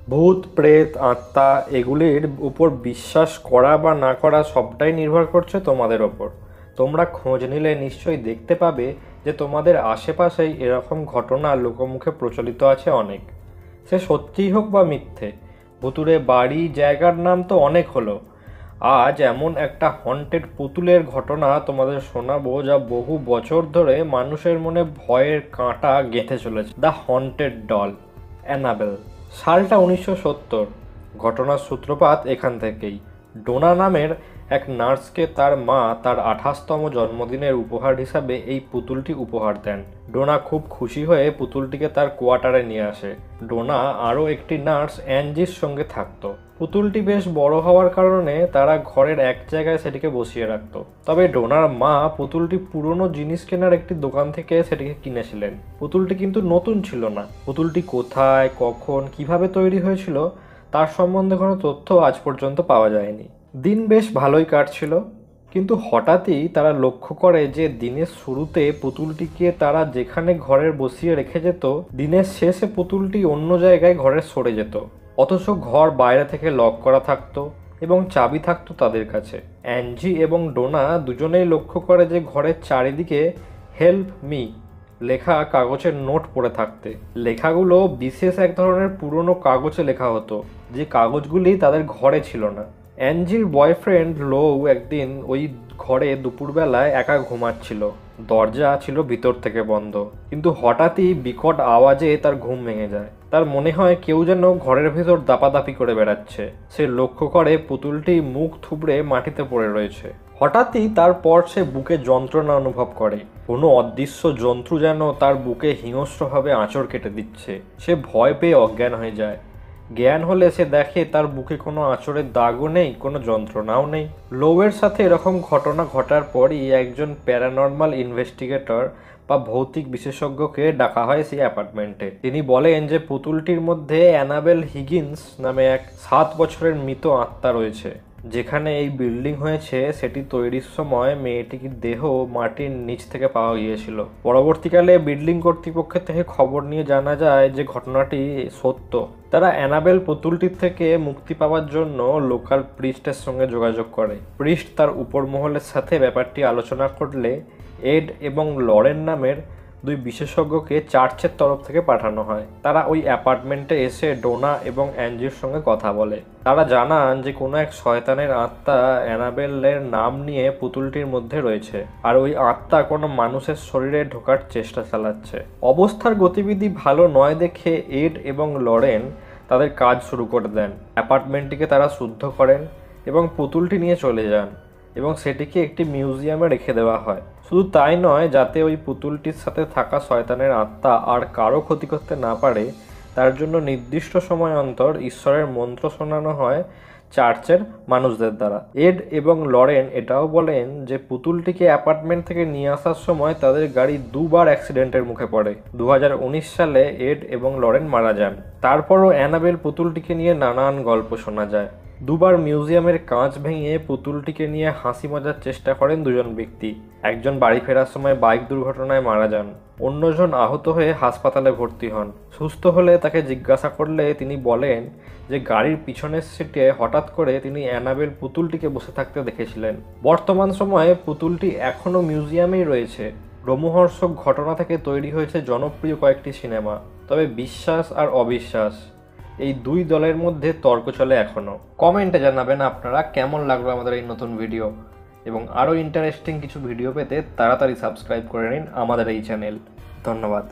ভূত, প্রেত, আত্মা এগুলির উপর বিশ্বাস করা বা না করা সবটাই নির্ভর করছে তোমাদের ওপর। তোমরা খোঁজ নিলে নিশ্চয়ই দেখতে পাবে যে তোমাদের আশেপাশেই এরকম ঘটনা লোকমুখে প্রচলিত আছে অনেক। সে সত্যিই হোক বা মিথ্যে, ভুতুড়ে বাড়ি জায়গার নাম তো অনেক হলো। আজ এমন একটা হন্টেড পুতুলের ঘটনা তোমাদের শোনাবো যা বহু বছর ধরে মানুষের মনে ভয়ের কাঁটা গেঁথে চলেছে। The haunted doll, Annabelle. সালটা 1970। ঘটনার সূত্রপাত এখান থেকেই। ডোনা নামের এক নার্সকে তার মা তার 28তম জন্মদিনের উপহার হিসাবে এই পুতুলটি উপহার দেন। ডোনা খুব খুশি হয়ে পুতুলটিকে তার কোয়ার্টারে নিয়ে আসে। ডোনা আরও একটি নার্স অ্যাঞ্জির সঙ্গে থাকতো। পুতুলটি বেশ বড় হওয়ার কারণে তারা ঘরের এক জায়গায় সেটিকে বসিয়ে রাখত। তবে ডোনার মা পুতুলটি পুরনো জিনিস কেনার একটি দোকান থেকে সেটিকে কিনেছিলেন। পুতুলটি কিন্তু নতুন ছিল না। পুতুলটি কোথায়, কখন, কিভাবে তৈরি হয়েছিল তার সম্বন্ধে কোনো তথ্য আজ পর্যন্ত পাওয়া যায়নি। দিন বেশ ভালোই কাটছিল, কিন্তু হঠাৎই তারা লক্ষ্য করে যে দিনের শুরুতে পুতুলটিকে তারা যেখানে ঘরের বসিয়ে রেখে যেত, দিনের শেষে পুতুলটি অন্য জায়গায় ঘরের সরে যেত। অথচ ঘর বাইরে থেকে লক করা থাকতো এবং চাবি থাকতো তাদের কাছে। অ্যাঞ্জি এবং ডোনা দুজনেই লক্ষ্য করে যে ঘরের চারিদিকে হেল্প মি লেখা কাগজের নোট পড়ে থাকতে। লেখাগুলো বিশেষ এক ধরনের পুরনো কাগজে লেখা হতো, যে কাগজগুলি তাদের ঘরে ছিল না। অ্যাঞ্জির বয়ফ্রেন্ড লৌ একদিন ওই ঘরে দুপুরবেলায় একা ঘুমাচ্ছিল। দরজা ছিল ভিতর থেকে বন্ধ, কিন্তু হঠাৎই বিকট আওয়াজে তার ঘুম ভেঙে যায়। তার মনে হয় কেউ যেন ঘরের ভেতর দাপাদাপি করে বেড়াচ্ছে। সে লক্ষ্য করে পুতুলটি মুখ থুবড়ে মাটিতে পড়ে রয়েছে। হঠাৎই তারপর সে বুকে যন্ত্রণা অনুভব করে। কোনো অদৃশ্য জন্তু যেন তার বুকে হিংস্রভাবে আঁচড় কেটে দিচ্ছে। সে ভয় পেয়ে অজ্ঞান হয়ে যায়। জ্ঞান হলে সে দেখে তার বুকে কোনো আঁচড়ের দাগও নেই, কোনো যন্ত্রণাও নেই। লৌয়ের সাথে এরকম ঘটনা ঘটার পরই একজন প্যারানর্মাল ইনভেস্টিগেটর বা ভৌতিক বিশেষজ্ঞকে ডাকা হয় সেই অ্যাপার্টমেন্টে। তিনি বলেন যে পুতুলটির মধ্যে অ্যানাবেল হিগিন্স নামে এক 7 বছরের মৃত আত্মা রয়েছে। যেখানে এই বিল্ডিং হয়েছে সেটি তৈরির সময় মেয়েটির দেহ মাটির নিচ থেকে পাওয়া গিয়েছিল। পরবর্তীকালে বিল্ডিং কর্তৃপক্ষের থেকে খবর নিয়ে জানা যায় যে ঘটনাটি সত্য। তারা অ্যানাবেল পুতুলটির থেকে মুক্তি পাওয়ার জন্য লোকাল প্রিস্টের সঙ্গে যোগাযোগ করে। প্রিস্ট তার উপর মহলের সাথে ব্যাপারটি আলোচনা করলে এড এবং লরেন নামের 2 বিশেষজ্ঞকে চার্চের তরফ থেকে পাঠানো হয়। তারা ওই অ্যাপার্টমেন্টে এসে ডোনা এবং অ্যাঞ্জির সঙ্গে কথা বলে। তারা জানান যে কোনো এক শয়তানের আত্মা অ্যানাবেলের নাম নিয়ে পুতুলটির মধ্যে রয়েছে, আর ওই আত্মা কোনো মানুষের শরীরে ঢোকার চেষ্টা চালাচ্ছে। অবস্থার গতিবিধি ভালো নয় দেখে এড এবং লরেন তাদের কাজ শুরু করে দেন। অ্যাপার্টমেন্টটিকে তারা শুদ্ধ করেন এবং পুতুলটি নিয়ে চলে যান এবং সেটিকে একটি মিউজিয়ামে রেখে দেওয়া হয়। শুধু তাই নয়, যাতে ওই পুতুলটির সাথে থাকা শয়তানের আত্মা আর কারো ক্ষতি করতে না পারে তার জন্য নির্দিষ্ট সময় অন্তর ঈশ্বরের মন্ত্র শোনানো হয় চার্চের মানুষদের দ্বারা। এড এবং লরেন এটাও বলেন যে পুতুলটিকে অ্যাপার্টমেন্ট থেকে নিয়ে আসার সময় তাদের গাড়ি 2 বার অ্যাক্সিডেন্টের মুখে পড়ে। 2019 সালে এড এবং লরেন মারা যান। তারপরও অ্যানাবেল পুতুলটিকে নিয়ে নানান গল্প শোনা যায়। 2 বার মিউজিয়ামের কাঁচ ভেঙে পুতুলটিকে নিয়ে হাসি মজার চেষ্টা করেন 2 জন ব্যক্তি। একজন বাড়ি ফেরার সময় বাইক দুর্ঘটনায় মারা যান, অন্যজন আহত হয়ে হাসপাতালে ভর্তি হন। সুস্থ হলে তাকে জিজ্ঞাসা করলে তিনি বলেন যে গাড়ির পিছনের সিটে হঠাৎ করে তিনি অ্যানাবেল পুতুলটিকে বসে থাকতে দেখেছিলেন। বর্তমান সময়ে পুতুলটি এখনও মিউজিয়ামেই রয়েছে। রোমহর্ষক ঘটনা থেকে তৈরি হয়েছে জনপ্রিয় কয়েকটি সিনেমা। তবে বিশ্বাস আর অবিশ্বাস এই 2 দলের মধ্যে তর্ক চলে এখনও। কমেন্টে জানাবেন আপনারা কেমন লাগলো আমাদের এই নতুন ভিডিও, এবং আরও ইন্টারেস্টিং কিছু ভিডিও পেতে তাড়াতাড়ি সাবস্ক্রাইব করে নিন আমাদের এই চ্যানেল। ধন্যবাদ।